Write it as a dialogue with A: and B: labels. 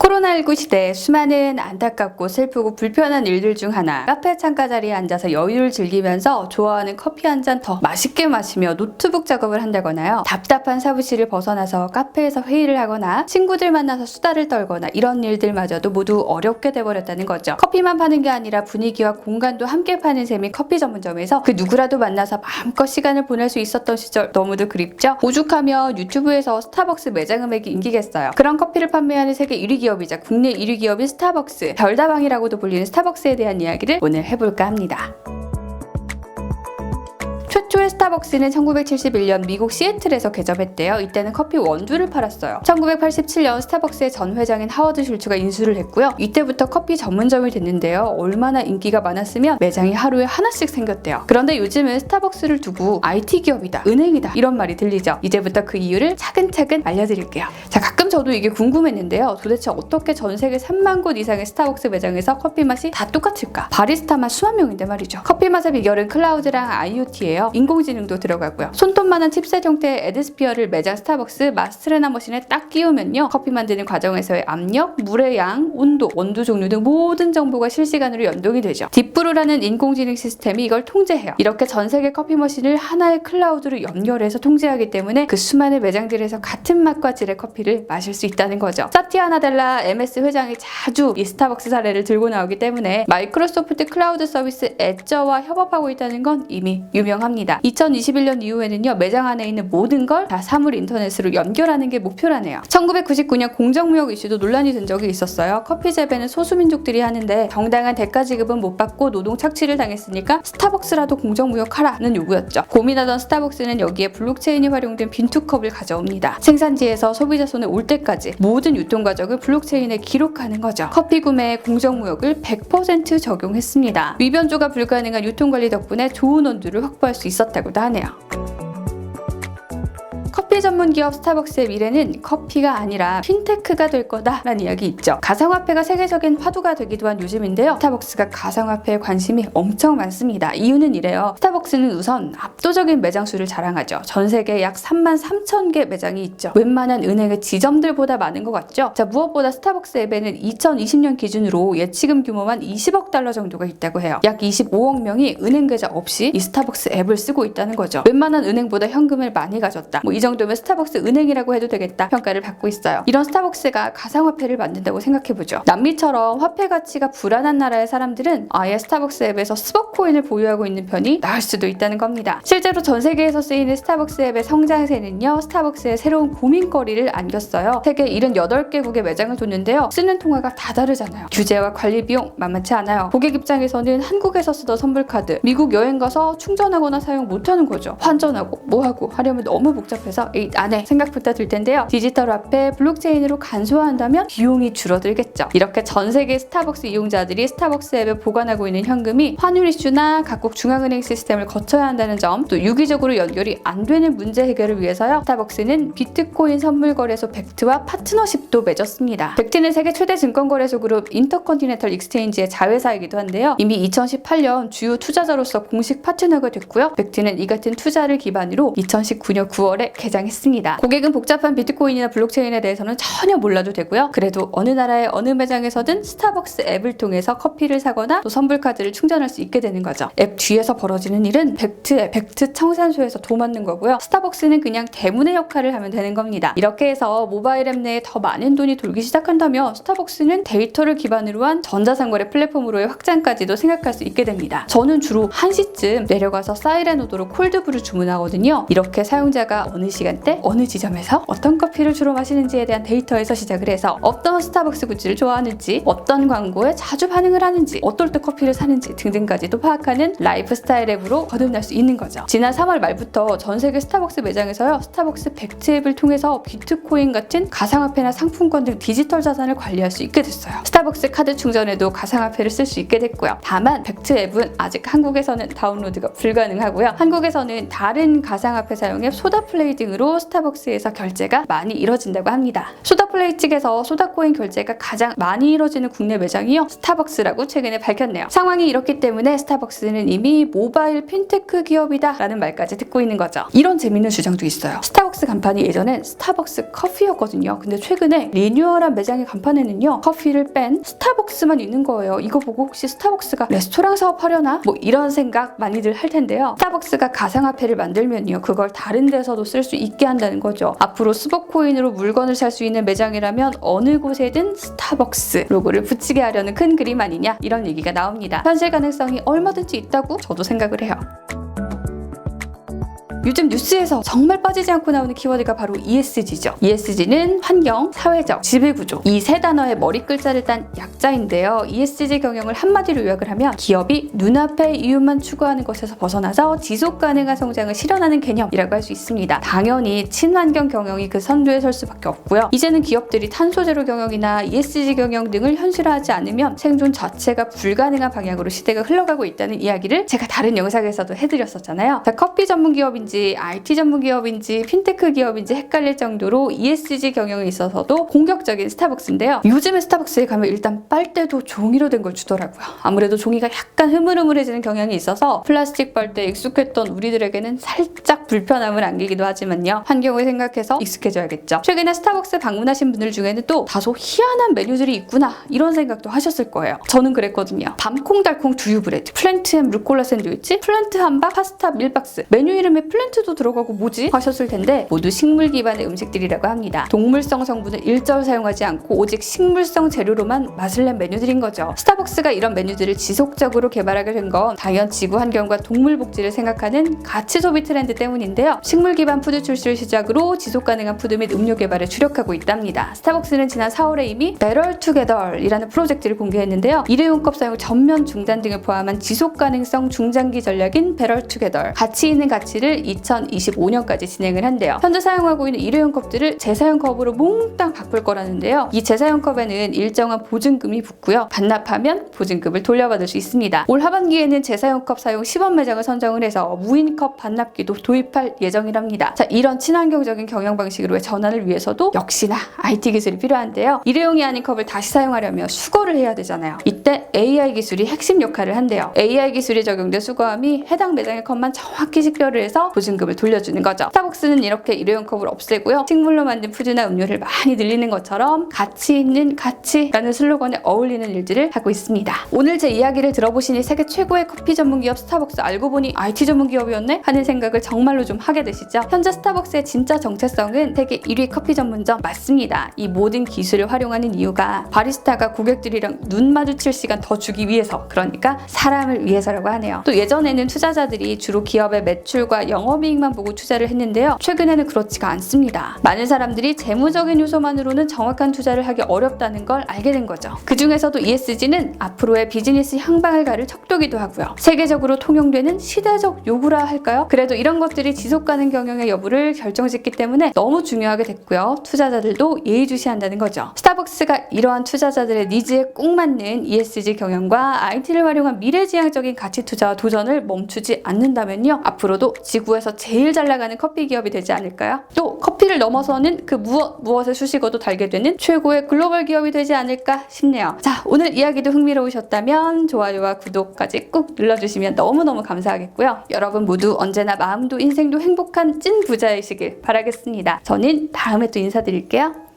A: 코로나19 시대에 수많은 안타깝고 슬프고 불편한 일들 중 하나, 카페 창가 자리에 앉아서 여유를 즐기면서 좋아하는 커피 한 잔 더 맛있게 마시며 노트북 작업을 한다거나요, 답답한 사무실을 벗어나서 카페에서 회의를 하거나 친구들 만나서 수다를 떨거나 이런 일들마저도 모두 어렵게 돼버렸다는 거죠. 커피만 파는 게 아니라 분위기와 공간도 함께 파는 셈인 커피 전문점에서 그 누구라도 만나서 마음껏 시간을 보낼 수 있었던 시절 너무도 그립죠? 오죽하면 유튜브에서 스타벅스 매장 음악이 인기겠어요. 그런 커피를 판매하는 세계 1위 기업이자 국내 1위 기업인 스타벅스, 별다방이라고도 불리는 스타벅스에 대한 이야기를 오늘 해볼까 합니다. 최초의 스타벅스는 1971년 미국 시애틀에서 개점했대요. 이때는 커피 원두를 팔았어요. 1987년 스타벅스의 전 회장인 하워드 슐츠가 인수를 했고요. 이때부터 커피 전문점이 됐는데요. 얼마나 인기가 많았으면 매장이 하루에 하나씩 생겼대요. 그런데 요즘은 스타벅스를 두고 IT 기업이다, 은행이다 이런 말이 들리죠. 이제부터 그 이유를 차근차근 알려드릴게요. 자, 가끔 저도 이게 궁금했는데요. 도대체 어떻게 전 세계 3만 곳 이상의 스타벅스 매장에서 커피 맛이 다 똑같을까? 바리스타만 수만 명인데 말이죠. 커피 맛의 비결은 클라우드랑 IoT예요. 인공지능도 들어가고요. 손톱만한 칩셋 형태의 에드스피어를 매장 스타벅스 마스트레나 머신에 딱 끼우면요, 커피 만드는 과정에서의 압력, 물의 양, 온도, 원두 종류 등 모든 정보가 실시간으로 연동이 되죠. 딥브루라는 인공지능 시스템이 이걸 통제해요. 이렇게 전 세계 커피 머신을 하나의 클라우드로 연결해서 통제하기 때문에 그 수많은 매장들에서 같은 맛과 질의 커피를 마실 수 있다는 거죠. 사티아 나델라 MS 회장이 자주 이 스타벅스 사례를 들고 나오기 때문에 마이크로소프트 클라우드 서비스 애저와 협업하고 있다는 건 이미 유명합니다. 2021년 이후에는요, 매장 안에 있는 모든 걸 다 사물 인터넷으로 연결하는 게 목표라네요. 1999년 공정무역 이슈도 논란이 된 적이 있었어요. 커피 재배는 소수민족들이 하는데 정당한 대가 지급은 못 받고 노동 착취를 당했으니까 스타벅스라도 공정무역하라는 요구였죠. 고민하던 스타벅스는 여기에 블록체인이 활용된 빈투컵을 가져옵니다. 생산지에서 소비자 손에 올 때까지 모든 유통 과정을 블록체인에 기록하는 거죠. 커피 구매에 공정무역을 100% 적용했습니다. 위변조가 불가능한 유통관리 덕분에 좋은 원두를 확보할 수 있었다고도 하네요. 커피 전문 기업 스타벅스의 미래는 커피가 아니라 핀테크가 될 거다라는 이야기 있죠. 가상화폐가 세계적인 화두가 되기도 한 요즘인데요. 스타벅스가 가상화폐에 관심이 엄청 많습니다. 이유는 이래요. 스타벅스는 우선 압도적인 매장 수를 자랑하죠. 전 세계에 약 33,000개 매장이 있죠. 웬만한 은행의 지점들보다 많은 것 같죠. 자, 무엇보다 스타벅스 앱에는 2020년 기준으로 예치금 규모만 20억 달러 정도가 있다고 해요. 약 25억 명이 은행 계좌 없이 이 스타벅스 앱을 쓰고 있다는 거죠. 웬만한 은행보다 현금을 많이 가졌다, 이 정도면 스타벅스 은행이라고 해도 되겠다 평가를 받고 있어요. 이런 스타벅스가 가상화폐를 만든다고 생각해보죠. 남미처럼 화폐 가치가 불안한 나라의 사람들은 아예 스타벅스 앱에서 스벅코인을 보유하고 있는 편이 나을 수도 있다는 겁니다. 실제로 전 세계에서 쓰이는 스타벅스 앱의 성장세는요, 스타벅스의 새로운 고민거리를 안겼어요. 세계 78개국의 매장을 뒀는데요, 쓰는 통화가 다 다르잖아요. 규제와 관리 비용 만만치 않아요. 고객 입장에서는 한국에서 쓰던 선불카드 미국 여행 가서 충전하거나 사용 못하는 거죠. 환전하고 뭐하고 하려면 너무 복잡해서 안에 생각보다 들 텐데요. 디지털 화폐, 블록체인으로 간소화한다면 비용이 줄어들겠죠. 이렇게 전 세계 스타벅스 이용자들이 스타벅스 앱에 보관하고 있는 현금이 환율 이슈나 각국 중앙은행 시스템을 거쳐야 한다는 점, 또 유기적으로 연결이 안 되는 문제 해결을 위해서요, 스타벅스는 비트코인 선물 거래소 벡트와 파트너십도 맺었습니다. 벡트는 세계 최대 증권거래소 그룹 인터컨티넨털 익스체인지의 자회사이기도 한데요. 이미 2018년 주요 투자자로서 공식 파트너가 됐고요. 벡트는 이 같은 투자를 기반으로 2019년 9월에 개장했습니다. 고객은 복잡한 비트코인이나 블록체인에 대해서는 전혀 몰라도 되고요. 그래도 어느 나라의 어느 매장에서든 스타벅스 앱을 통해서 커피를 사거나 또 선불카드를 충전할 수 있게 되는 거죠. 앱 뒤에서 벌어지는 일은 벡트의 벡트 청산소에서 도맡는 거고요. 스타벅스는 그냥 대문의 역할을 하면 되는 겁니다. 이렇게 해서 모바일 앱 내에 더 많은 돈이 돌기 시작한다면 스타벅스는 데이터를 기반으로 한 전자상거래 플랫폼으로의 확장까지도 생각할 수 있게 됩니다. 저는 주로 1시쯤 내려가서 사이렌 오도로 콜드브루 주문하거든요. 이렇게 사용자가 어느 시간대, 어느 지점에서 어떤 커피를 주로 마시는지에 대한 데이터에서 시작을 해서 어떤 스타벅스 굿즈를 좋아하는지, 어떤 광고에 자주 반응을 하는지, 어떨 때 커피를 사는지 등등까지도 파악하는 라이프 스타일 앱으로 거듭날 수 있는 거죠. 지난 3월 말부터 전 세계 스타벅스 매장에서요, 스타벅스 벡트 앱을 통해서 비트코인 같은 가상화폐나 상품권 등 디지털 자산을 관리할 수 있게 됐어요. 스타벅스 카드 충전에도 가상화폐를 쓸 수 있게 됐고요. 다만 벡트 앱은 아직 한국에서는 다운로드가 불가능하고요. 한국에서는 다른 가상화폐 사용 앱 소다플레이 등으로 중심으로 스타벅스에서 결제가 많이 이뤄진다고 합니다. 소다플레이 측에서 소다코인 결제가 가장 많이 이뤄지는 국내 매장이요, 스타벅스라고 최근에 밝혔네요. 상황이 이렇기 때문에 스타벅스는 이미 모바일 핀테크 기업이다 라는 말까지 듣고 있는 거죠. 이런 재밌는 주장도 있어요. 스타벅스 간판이 예전엔 스타벅스 커피였거든요. 근데 최근에 리뉴얼한 매장의 간판에는요, 커피를 뺀 스타벅스만 있는 거예요. 이거 보고 혹시 스타벅스가 레스토랑 사업하려나? 뭐 이런 생각 많이들 할 텐데요. 스타벅스가 가상화폐를 만들면요, 그걸 다른 데서도 쓸 수 있게 한다는 거죠. 앞으로 스벅코인으로 물건을 살 수 있는 매장이라면 어느 곳에든 스타벅스 로고를 붙이게 하려는 큰 그림 아니냐, 이런 얘기가 나옵니다. 현실 가능성이 얼마든지 있다고 저도 생각을 해요. 요즘 뉴스에서 정말 빠지지 않고 나오는 키워드가 바로 ESG죠. ESG는 환경, 사회적, 지배구조, 이 세 단어의 머리 글자를 딴 약자인데요. ESG 경영을 한마디로 요약을 하면 기업이 눈앞의 이윤만 추구하는 것에서 벗어나서 지속 가능한 성장을 실현하는 개념이라고 할 수 있습니다. 당연히 친환경 경영이 그 선두에 설 수밖에 없고요. 이제는 기업들이 탄소 제로 경영이나 ESG 경영 등을 현실화하지 않으면 생존 자체가 불가능한 방향으로 시대가 흘러가고 있다는 이야기를 제가 다른 영상에서도 해드렸었잖아요. 자, 커피 전문 기업인지 IT 전문 기업인지 핀테크 기업인지 헷갈릴 정도로 ESG 경영에 있어서도 공격적인 스타벅스인데요. 요즘에 스타벅스에 가면 일단 빨대도 종이로 된 걸 주더라고요. 아무래도 종이가 약간 흐물흐물해지는 경향이 있어서 플라스틱 빨대에 익숙했던 우리들에게는 살짝 불편함을 안기기도 하지만요, 환경을 생각해서 익숙해져야겠죠. 최근에 스타벅스 방문하신 분들 중에는 또 다소 희한한 메뉴들이 있구나, 이런 생각도 하셨을 거예요. 저는 그랬거든요. 밤콩달콩 두유 브레드, 플랜트 앤 루꼴라 샌드위치, 플랜트 함박, 파스타 밀박스, 메뉴 이름에 플랜트도 들어가고 뭐지? 하셨을 텐데 모두 식물 기반의 음식들이라고 합니다. 동물성 성분을 일절 사용하지 않고 오직 식물성 재료로만 맛을 낸 메뉴들인 거죠. 스타벅스가 이런 메뉴들을 지속적으로 개발하게 된 건 당연 지구 환경과 동물 복지를 생각하는 가치 소비 트렌드 때문인데요. 식물 기반 푸드 출시를 시작으로 지속 가능한 푸드 및 음료 개발에 주력하고 있답니다. 스타벅스는 지난 4월에 이미 Better Together이라는 프로젝트를 공개했는데요. 일회용 컵 사용 전면 중단 등을 포함한 지속 가능성 중장기 전략인 Better Together, 가치 있는 가치를 2025년까지 진행을 한대요. 현재 사용하고 있는 일회용 컵들을 재사용 컵으로 몽땅 바꿀 거라는데요. 이 재사용 컵에는 일정한 보증금이 붙고요, 반납하면 보증금을 돌려받을 수 있습니다. 올 하반기에는 재사용 컵 사용 시범 매장을 선정을 해서 무인 컵 반납기도 도입할 예정이랍니다. 자, 이런 친환경적인 경영 방식으로의 전환을 위해서도 역시나 IT 기술이 필요한데요. 일회용이 아닌 컵을 다시 사용하려면 수거를 해야 되잖아요. 이때 AI 기술이 핵심 역할을 한대요. AI 기술이 적용된 수거함이 해당 매장의 컵만 정확히 식별을 해서 보증금을 돌려주는 거죠. 스타벅스는 이렇게 일회용 컵을 없애고요, 식물로 만든 푸드나 음료를 많이 늘리는 것처럼 가치 있는 가치라는 슬로건에 어울리는 일들을 하고 있습니다. 오늘 제 이야기를 들어보시니 세계 최고의 커피 전문 기업 스타벅스 알고 보니 IT 전문 기업이었네 하는 생각을 정말로 좀 하게 되시죠? 현재 스타벅스의 진짜 정체성은 세계 1위 커피 전문점 맞습니다. 이 모든 기술을 활용하는 이유가 바리스타가 고객들이랑 눈 마주칠 시간 더 주기 위해서, 그러니까 사람을 위해서라고 하네요. 또 예전에는 투자자들이 주로 기업의 매출과 영업이익만 보고 투자를 했는데요, 최근에는 그렇지가 않습니다. 많은 사람들이 재무적인 요소만으로는 정확한 투자를 하기 어렵다는 걸 알게 된 거죠. 그 중에서도 ESG는 앞으로의 비즈니스 향방을 가를 척도기도 하고요, 세계적으로 통용되는 시대적 요구라 할까요? 그래도 이런 것들이 지속가능 경영의 여부를 결정짓기 때문에 너무 중요하게 됐고요, 투자자들도 예의주시한다는 거죠. 스타벅스가 이러한 투자자들의 니즈에 꼭 맞는 ESG 경영과 IT를 활용한 미래지향적인 가치 투자와 도전을 멈추지 않는다면요, 앞으로도 지구에서 제일 잘 나가는 커피 기업이 되지 않을까요? 또 커피를 넘어서는 그 무엇의 수식어도 달게 되는 최고의 글로벌 기업이 되지 않을까 싶네요. 자, 오늘 이야기도 흥미로우셨다면 좋아요와 구독까지 꾹 눌러주시면 너무너무 감사하겠고요. 여러분 모두 언제나 마음도 인생도 행복한 찐 부자이시길 바라겠습니다. 저는 다음에 또 인사드릴게요.